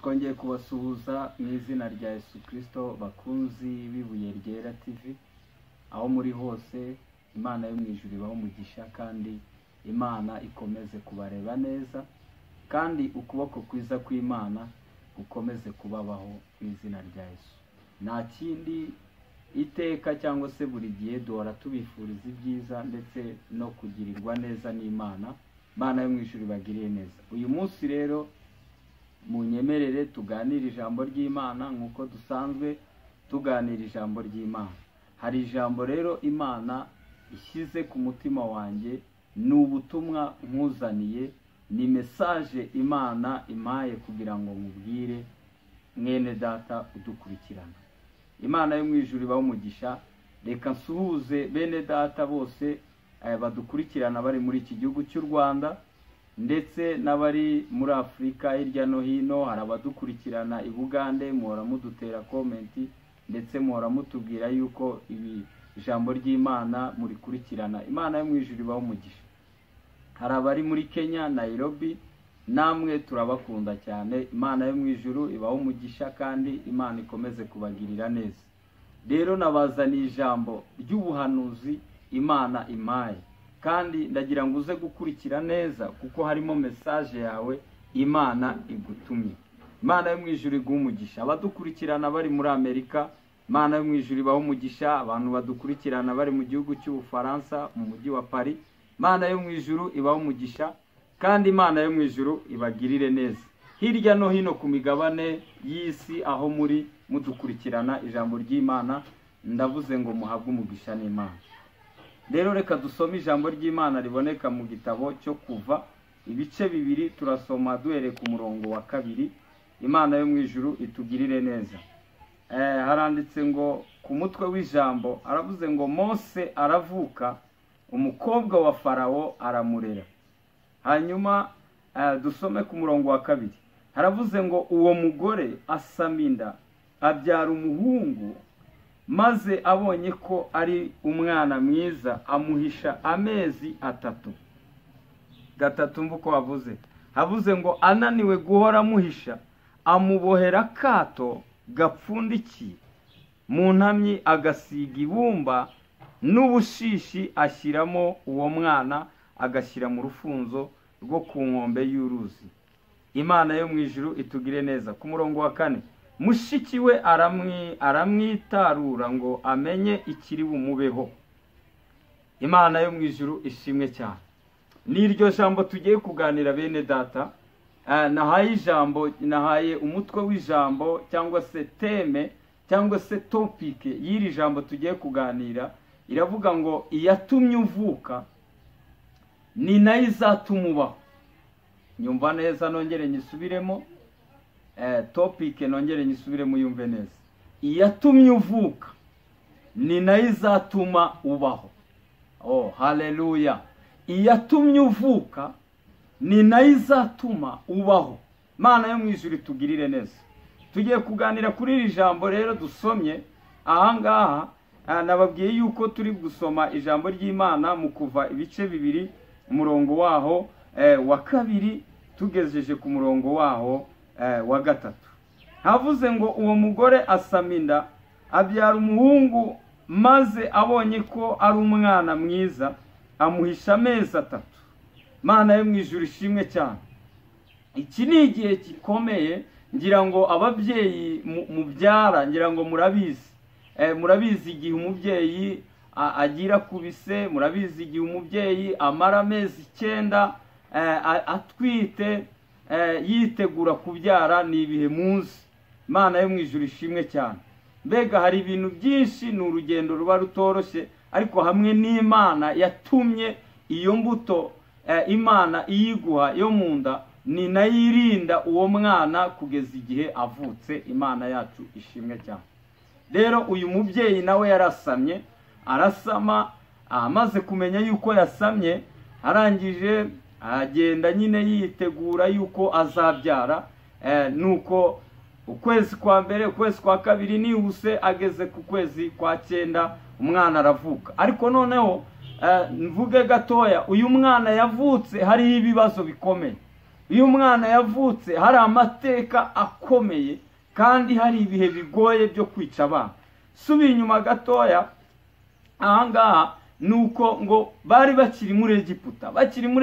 twongeye kubasuhuza mu izina rya Yesu Kristo bakunzi b'ibuye ryera TV, aho muri hose Imana yo mu ijuru ibaho umugisha kandi Imana ikomeze kubareba neza, kandi ukuboko kwiza kw'Imana gukomeze kubabaho mu izina rya Yesu. Nta kindi iteka cyangwa se buri gihe duhora tubifuriza ibyiza ndetse no kugirirwa neza n'Imana. Imana yo mu ijuru ibagiriye neza. Uyu munsi rero munyemerere tuganira ijambo ry'Imana nk'uko dusanzwe tuganira ijambo ry'Imana. Hari ijambo rero Imana ishyize ku mutima wanjye, ni ubutumwa nkuzaniye, ni message Imana impaye kugira ngo mubwire mwene data udukurikirana. Imana yo mu ijuru ibaho umugisha. Reka nsuhuze bene data bose badukurikirana bari muri iki gihugu cy'u Rwanda ndetse n'abari muri Afrika hirya no hino. Hari abadukurikirana i Bugande, muhora mudutera comment ndetse muhora mutubwira yuko ibi ijambo ry'Imana murikurikirana. Imana yo mu ijuru ibaho umugisha. Hari abari muri Kenya, Nairobi, namwe turabakunda cyane. Imana yo mu ijuru ibaho umugisha kandi Imana ikomeze kubagirira neza. Rero nabazaniye ijambo ry'ubuhanuzi Imana impaye, kandi ndagira ngo uze gukurikira neza kuko harimo message yawe Imana igutumye. Imana yo mu ijuru iguha umugisha. Abadukurikirana bari muri Amerika, Imana yo mu ijuru ibaho umugisha. Abantu badukurikirana bari mu gihugu cy'Ubufaransa mu mujyi wa Paris, Imana yo mu ijuru ibaho umugisha kandi Imana yo mu ijuru ibagirire neza. Hirya no hino ku migabane y'isi aho muri mudukurikirana ijambo ry'Imana, ndavuze ngo muhabwe umugisha n'Imana. Rero reka dusome ijambo ry'Imana riboneka mu gitabo cyo Kuva ibice 2, turasoma duhere ku murongo wa 2. Imana yo mu ijuru itugirire neza. Haranditse ngo ku mutwe w'ijambo aravuze ngo Mose aravuka, umukobwa wa Farawo aramurera. Hanyuma dusome ku murongo wa 2. Haravuze ngo uwo mugore asaminda abyara umuhungu, maze abonye ko ari umwana mwiza amuhisha amezi 3. Gatatu mvuko wavuze. Havuze ngo ananiwe guhora amuhisha, amubohera kato gapfundikiye mu ntamyi, agasiga ibumba n'ubushishi ashyiramo uwo mwana, agashyira mu rufunzo rwo ku nkombe y'uruzi. Imana yo mu ijuru itugire neza. Ku murongo wa 4, mushiki we aramwitarura ngo amenye ikiri bumubeho. Imana yo mu ijuru ishimwe cyane. Niryo jambo tugiye kuganira bene data. Nahaye ijambo, nahaye umutwe w'ijambo cyangwa se teme cyangwa se topic y'iri jambo tugiye kuganira. Iravuga ngo iyatumye uvuka ni nayo izatuma ubaho. Nyumva neza, nongere nyisubiremo. Topic nongere nyisubiremo yumve neza. Iyatumye uvuka ni nayo izatuma ubaho. Oh, haleluya. Iyatumye uvuka ni nayo izatuma ubaho. Imana yo mu ijuru itugirire neza. Tugiye kuganira kuri iri jambo rero dusomye ahangaha. Nababwiye yuko turi gusoma ijambo ry'Imana mu Kuva ibice 2 umurongo waho wa 2 tugejeje ku murongo waho wa 3. Havuze ngo uwo mugore asaminda abyara umuhungu, maze abonye ko ari umwana mwiza amuhisha amezi 3. Imana yo mu ijuru ishimwe cyane. Iki ni igihe gikomeye, ngira ngo ababyeyi mubyara, ngira ngo murabizi. Murabizi igihe umubyeyi agira kubise, murabizi igihe umubyeyi amara amezi 9 atwite yitegura kubyara, ni ibihe muzi. Imana yo mu ijuru ishimwe cyane. Mbega hari ibintu byinshi, ni urugendo ruba rutoroshye, ariko hamwe n'Imana yatumye iyo mbuto Imana iyiguha yo mu nda, ni nayo irinda uwo mwana kugeza igihe avutse. Imana yacu ishimwe cyane. Rero uyu mubyeyi nawe yarasamye, arasama, amaze kumenya yuko yasamye, arangije agenda nyine yitegura yuko azabyara. Nuko ukwezi kwa mbere, ukwezi kwa 2 nihuse, ageze ku kwezi kwa 9 umwana aravuka. Ariko noneho mvuge gatoya, uyu mwana yavutse hariho ibibazo bikomeye. uyu mwana yavutse hari amateka akomeye kandi hari ibihe bigoye byo kwica abana. Subiye inyuma gatoya, ahangaha nuko ngo bari bakiri muri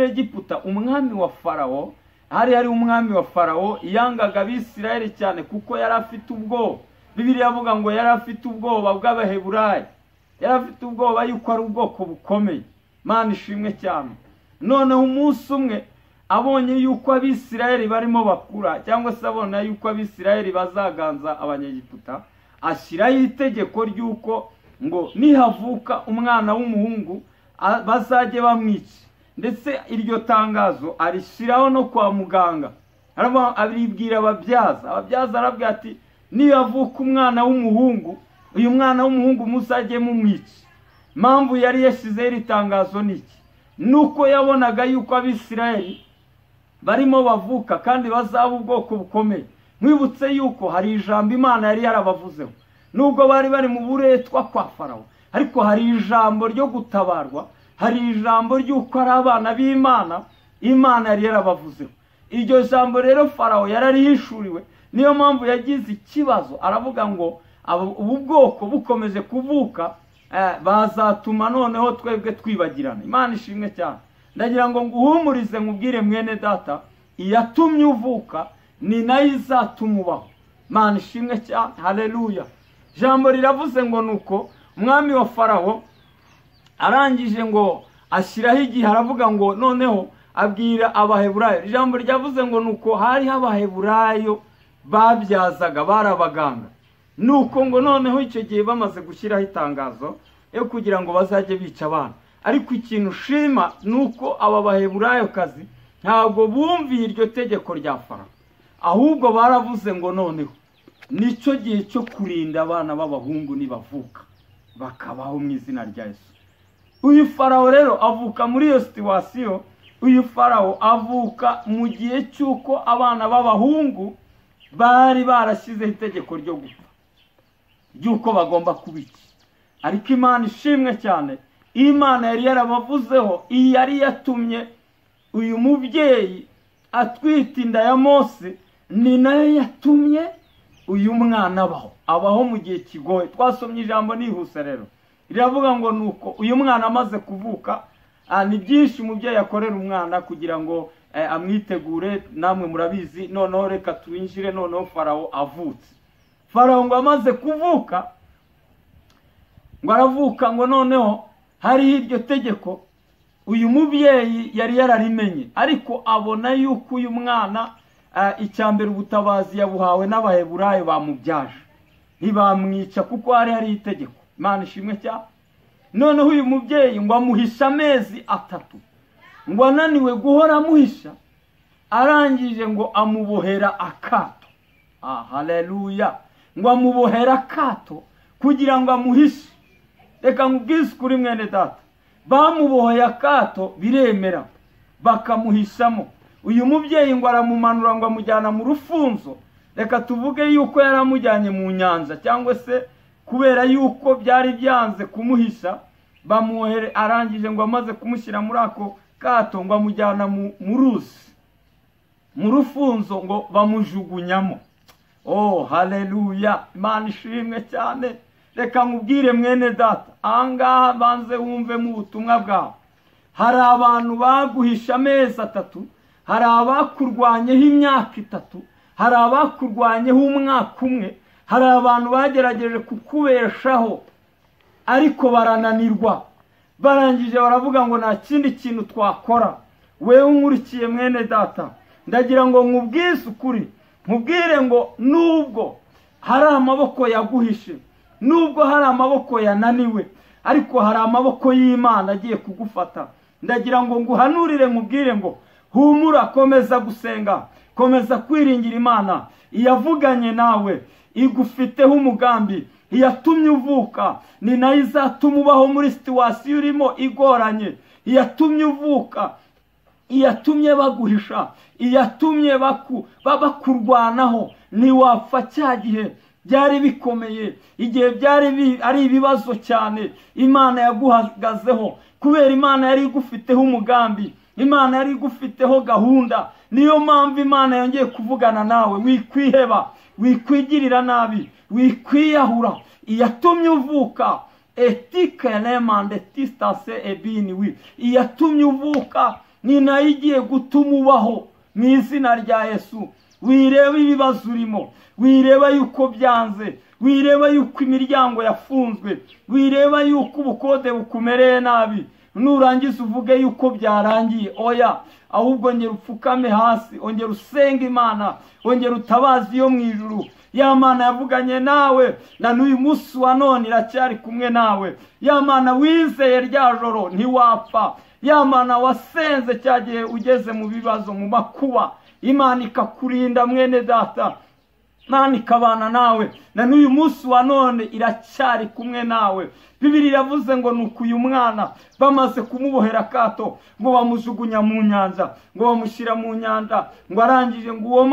Egiputa, umwami wa Farawo, hari umwami wa Farawo yangaga Abisirayeli cyane kuko yari afite ubwoba. Bibiliya avuga ngo yari afite ubwoba bw'Abaheburayo, yari afite ubwoba yuko ari ubwoko bukomeye. Mana ishimwe cyane. Noneho umunsi umwe abonye yuko Abisirayeli barimo bakura, cyangwa se abona yuko Abisirayeli bazaganza Abanyegiputa, ashyiraho itegeko ry'uko ngo nihavuka umwana w'umuhungu bazajye bamwica. Ndetse iryo tangazo arishyiraho no kwa muganga, abibwira ababyaza arabwira ati nihavuka umwana w'umuhungu, uyu mwana w'umuhungu muzajye mumwica. Mpamvu yari yashyizeho iri tangazo niki? Nuko yabonaga yuko Abisirayeli barimo bavuka kandi bazaba ubwoko bukomeye. Mwibutse yuko hari ijambo Imana yari yarabavuzeho, nubwo bari mu buretwa kwa Farawo, ariko hari ijambo ryo gutabarwa, hari ijambo ry'uko ari abana b'Imana, Imana yari yarabavuzeho. Iryo jambo rero Farawo yararihishuriwe, niyo mpamvu yagize ikibazo, aravuga ngo ubu bwoko bukomeje kuvuka bazatuma noneho twebwe twibagirana. Imana ishimwe cyane. Ndagira ngo nguhumurize nkubwire mwene data, iyatumye uvuka ni nayo izatuma ubaho. Imana ishimwe cyane. Haleluya. Jambo riravuze ngo nuko umwami wa Farawo arangije ngo ashyiraho igihe, aravuga ngo noneho abwira Abaheburayo. Ijambo ryavuze ngo nuko hari Abaheburayo babyazaga, barabaganga. Nuko ngo noneho icyo gihe bamaze gushyiraho itangazo yo kugira ngo bazajye bica abana. Ariko ikintu ushima nuko aba Baheburayo kazi ntabwo bumviye iryo tegeko rya Farawo, ahubwo baravuze ngo noneho nicyo gihe cyo kurinda abana b'abahungu nibavuka bakabaho mu izina rya Yesu. Uyu Farawo rero avuka muri iyo situation. Uyu Farawo avuka mu gihe cy'uko abana b'abahungu bari barashyizeho itegeko ryo gupfa, ry'uko bagomba kubica. Ariko Imana ishimwe cyane, Imana yari yarabavuzeho, yari yatumye uyu mubyeyi atwita inda ya Mose, ni nayo yatumye uyu mwana abaho mu gihe kigoye. Twasomye ijambo nihuse rero, riravuga ngo nuko uyu mwana amaze kuvuka, ni byinshi umubyeyi akorera umwana kugira ngo amwitegure, namwe murabizi. Noneho reka twinjire noneho Farawo avutse. Farawo ngo amaze kuvuka, ngo aravuka, ngo noneho hariho iryo tegeko uyu mubyeyi yari yararimenye, ariko abona yuko uyu mwana icyambere ubutabazi yabuhawe n'Abaheburayo bamubyaje, ntibamwica kuko hari itegeko. Imana ishimwe cyane. Noneho uyu mubyeyi ngo amuhisha amezi 3, ngo ananiwe guhora amuhisha, arangije ngo amubohera akato. Haleluya. Ngo amubohera akato kugira ngo amuhishe. Reka nkubwize kuri mwene data, bamuboheye akato biremera, bakamuhishamo. Uyu mubyeyi ngo aramumanura ngo amujyana mu rufunzo. Reka tuvuge yuko yaramujyanye mu nyanja, cyangwa se kubera yuko byari byanze kumuhisha, bamuhere. Arangije ngo amaze kumushyira muri ako kato, ngo amujyana mu ruzi, mu rufunzo, ngo bamujugunyamo. Haleluya. Imana ishimwe cyane. Reka nkubwire mwene data, ahangaha banze wumve mu butumwa bwawe. Hari abantu baguhisha amezi 3, hari abakurwanyeho imyaka 3, hari abakurwanyeho umwaka umwe, hari abantu bagerageje kukubeshaho ariko barananirwa. Barangije baravuga ngo nta kindi kintu twakora. Wewe unkurikiye mwene data, ndagira ngo nkubwize ukuri, nkubwire ngo nubwo hari amaboko yaguhishe, nubwo hari amaboko yananiwe, ariko hari amaboko y'Imana agiye kugufata. Ndagira ngo nguhanurire nkubwire ngo humura, komeza gusenga, komeza kwiringira Imana. Iyavuganye nawe, igufiteho umugambi, iyatumye uvuka ni nayo izatuma ubaho muri situation urimo igoranye. Iyatumye uvuka, iyatumye baguhisha, iyatumye bakurwanaho, ntiwapfa cya gihe byari bikomeye, igihe byari ari ibibazo cyane. Imana yaguhagazeho kubera Imana yari igufiteho umugambi. Imana yari igufiteho gahunda. Niyo mpamvu Imana yongeye kuvugana nawe. Wikwiheba, wikwigirira nabi, wikwiyahura. Iyatumye uvuka iyatumye uvuka ni nayo igiye gutuma ubaho mu izina rya Yesu. Wireba ibibazo urimo, wireba yuko byanze, wireba yuko imiryango yafunzwe, wireba yuko ubukode bukumereye nabi, nurangiza uvuge yuko byarangiye. Oya, ahubwo ongera upfukame hasi, ongera usenga Imana, ongera utabaza iyo mu ijuru. Ya Mana yavuganye nawe na n'uyu munsi wa none iracyari kumwe nawe. Ya Mana wizeye rya joro ntiwapfa. Ya Mana wasenze cyagiye ugeze mu bibazo, mu makuba, Imana ikakurinda mwene data. Imana ikabana nawe na n'uyu munsi wa none iracyari kumwe nawe. Bibiliya yavuze ngo nuko uyu mwana bamaze kumubohera akato, ngo bamujugunya mu nyanja, ngo bamushyira mu nyanja, ngo arangije ngo uwo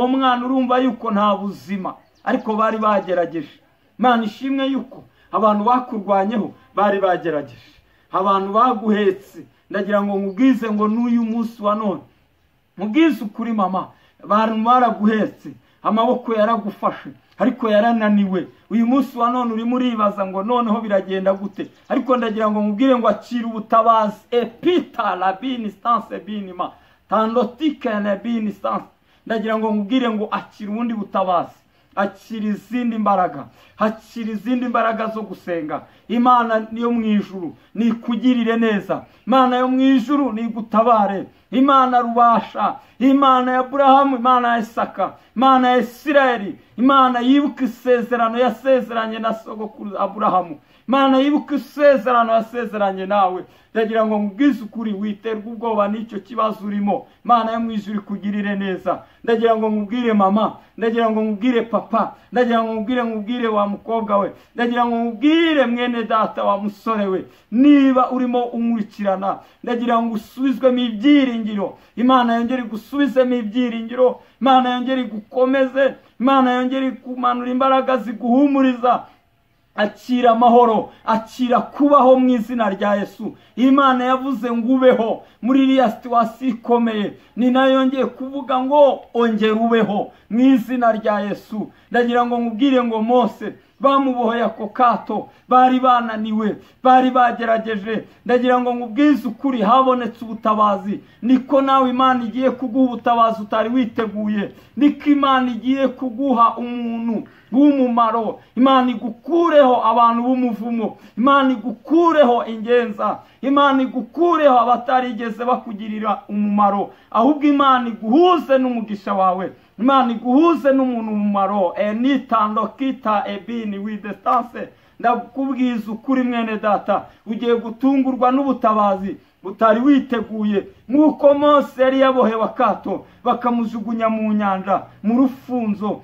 mwana urumva yuko nta buzima, ariko bari bagerageje. Imana ishimwe yuko abantu bakurwanyeho bari bagerageje, abantu baguhetse. Ndagira ngo mubwize ngo n'uyu munsi wa none, mubwize ukuri mama, abantu baraguhetse, amaboko yaragufashe ariko yarananiwe. Uyu munsi wa none urimo uribaza ngo noneho biragenda gute, ariko ndagira ngo mubwire ngo akira ubutabazi. Epita la binistance binima tandotike na binistance. Ndagira ngo mubwire ngo akira ubundi butabazi, akira izindi mbaraga, akira izindi mbaraga zo gusenga. Imana niyo mu ijuru nikugirire neza, Imana yo mu ijuru nigutabare. Imana rubasha, Imana ya Abrahamu, Imana ya Isaka, Imana ya Isirayeli, Imana yibuka isezerano yasezeranye na sogokuru Abrahamu, Imana yibuka isezerano yasezeranye nawe. Ndagira ngo mubwize ukuri, witerwa ubwoba n'icyo kibazo urimo, Imana yo mu ijuru ikugirire neza. Ndagira ngo mubwire mama, ndagira ngo mubwire papa, ndagira ngo mubwire wa mukobwa we, ndagira ngo mubwire mwene data wa musore we, niba urimo umurikirana, ndagira ngo usubizwemo ibyiringiro. Imana yongere gusubizemo ibyiringiro, Imana yongere gukomeze, Imana yongere kumanura imbaraga ziguhumuriza. Akira amahoro, akira kubaho mu izina rya Yesu. Imana yavuze ngo ubeho muri iriya situwasiyo ikomeye, ni nayo yongeye kuvuga ngo ongera ubeho mu izina rya Yesu. Ndagira ngo mubwire ngo Mose bamubohoye ako kato, bari bananiwe, bari bagerageje. Ndagira ngo mubwize ukuri, habonetse ubutabazi. Niko nawe Imana igiye kuguha ubutabazi utari witeguye. Niko Imana igiye kuguha umuntu w'umumaro. Imana igukureho abantu b'umuvumo, Imana igukureho ingenza, Imana igukureho abatarigeze bakugirira umumaro, ahubwo Imana iguhuze n'umugisha wawe, Imana iguhuze n'umuntu umumaro. Nitando kita ebini widestance. Ndakubwiza ukuri mwene data, ugiye gutungurwa n'ubutabazi utari witeguye. Nk'uko Mose yari yabohewe akato bakamujugunya mu nyanja, mu rufunzo,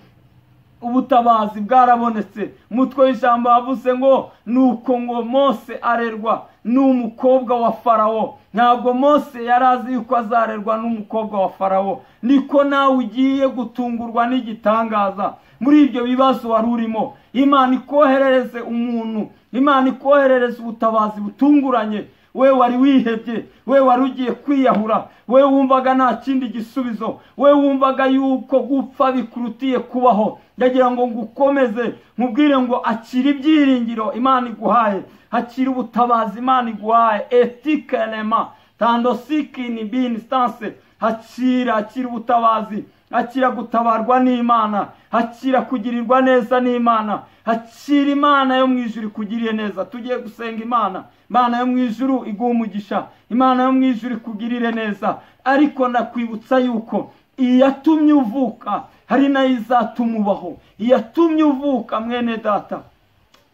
ubutabazi bwarabonetse. Umutwe w'ijambo yavuze ngo nuko ngo Mose arerwa n'umukobwa wa Farawo. Ntabwo Mose yarazi yuko azarerwa n'umukobwa wa Farawo. Niko nawe ugiye gutungurwa n'igitangaza muri ibyo bibazo wari urimo. Imana ikoherereze umuntu, Imana ikoherereze ubutabazi butunguranye. We wari wihebye, we wari ugiye kwiyahura, we wumvaga nta kindi gisubizo, we wumvaga yuko gupfa bikurutiye kubaho. Ndagira ngo ngukomeze, mubwire ngo akira ibyiringiro Imana iguhaye, akira ubutabazi Imana iguhaye. Etikelema tandosiki ni binstance. Akira ubutabazi, akira gutabarwa n'Imana, akira kugirirwa neza n'Imana, akira Imana yo mu ijuru ikugiriye neza. Tugiye gusenga Imana. Imana yo mu ijuru iguha umugisha, Imana yo mu ijuru ikugirire neza. Ariko nakwibutsa yuko iyatumye uvuka hari nayo izatuma ubaho. Iyatumye uvuka mwene data,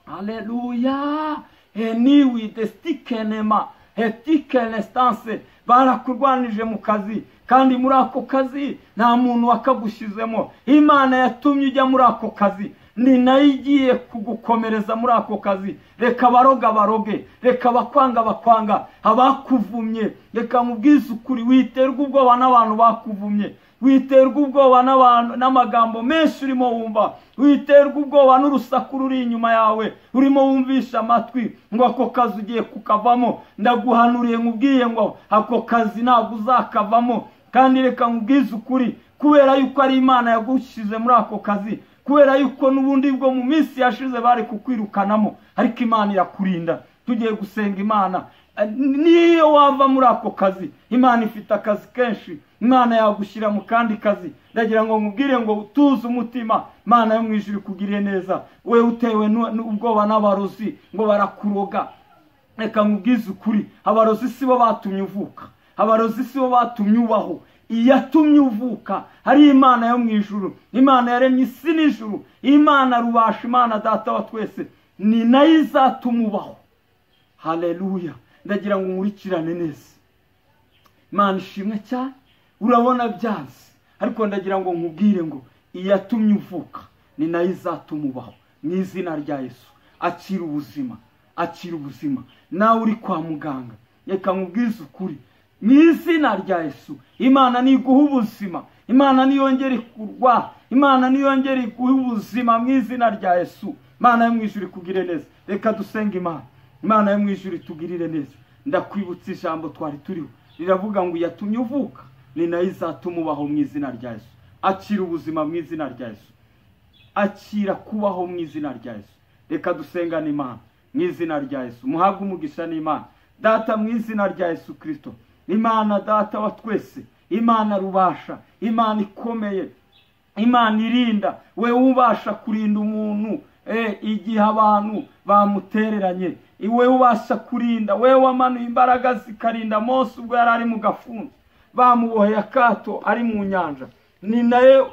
haleluya. Niwi destikenema etikenestance. Barakurwanije mu kazi, kandi muri ako kazi nta muntu wakagushizemo. Imana yatumye ujya muri ako kazi, ni nayo igiye kugukomereza muri ako kazi. Reka baroga baroge, reka bakwanga bakwanga, abakuvumye reka mubwize ukuri, witerwa ubwoba n'abantu bakuvumye. witerwa ubwoba n'abantu n'amagambo menshi urimo wumva, witerwa ubwoba n'urusaku ruri inyuma yawe urimo wumvisha amatwi ngo ako kazi ugiye kukavamo. Ndaguhanuriye nkubwiye ngo ako kazi ntabwo uzakavamo, kandi reka nkubwize ukuri, kubera yuko ari Imana yagushize muri ako kazi, kubera yuko n'ubundi bwo mu minsi yashize bari kukwirukanamo, ariko Imana irakurinda. Tugiye gusenga Imana. Niyo wava muri ako kazi, Imana ifite akazi kenshi, Imana yagushyira mu kandi kazi. Ndagira ngo nkubwire ngo tuze umutima, Imana yo mu ijuru ikugirire neza. We utewe n'ubwoba n'abarozi ngo barakuroga, reka nkubwize ukuri, abarozi sibo batumye uvuka, abarozi sibo batumye ubaho. Iyatumye uvuka hari Imana yo mu ijuru, Imana yaremye isi n'ijuru, Imana rubasha, Imana data wa twese, ni nayo izatuma ubaho. Haleluya. Ndagira ngo nkurikirane neza. Imana ishimwe cyane. Urabona byanze, ariko ndagira ngo nkubwire ngo iyatumye uvuka ni nayo izatuma ubaho. Mu izina rya Yesu, akira ubuzima, akira ubuzima. Nawe uri kwa muganga, reka nkubwize ukuri, mu izina rya Yesu, Imana niguha ubuzima, Imana niyongere kurwa, Imana niyongere iguha ubuzima mu izina rya Yesu. Imana yo mu ijuru ikugirire neza. Reka dusenge Imana. Imana yo mu ijuru itugirire neza. Ndakwibutsa ijambo twari turiho, riravuga ngo yatumye uvuka ni nayo izatuma ubaho mu izina rya Yesu. Akira ubuzima mu izina rya Yesu, akira kubaho mu izina rya Yesu. Reka dusengane Imana mu izina rya Yesu. Muhabwe umugisha n'Imana Data mu izina rya Yesu Kristo. Imana data wa twese, Imana rubasha, Imana ikomeye, Imana irinda. We ubasha kurinda umuntu igihe abantu bamutereranye, iwe ubasha kurinda. We wamanuye imbaraga zikarinda Mose ubwo yari ari mu gafunzo, bamuboheye akato ari mu nyanja.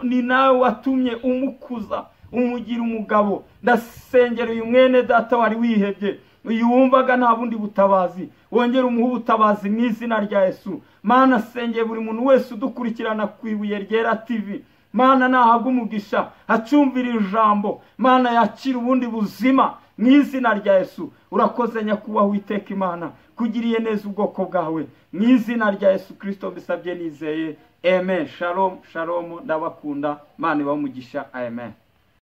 Ni nawe watumye umukuza, umugira umugabo. Ndasengera uyu mwene data wari wihebye, uyu wumvaga nta bundi butabazi, wongere umuhe ubutabazi mu izina rya Yesu. Mana sengeye buri muntu wese udukurikirana ku Ibuye Ryera TV, Mana nahabwe umugisha, acumvira ijambo, Mana yakira ubundi buzima mu izina rya Yesu. Urakoze nyakubahwa Uwiteka Imana, kugiriye neza ubwoko bwawe, mu izina rya Yesu Kristo mbisabye nizeye, amen. Shalom shalom, ndabakunda, Mana ibahe umugisha, amen.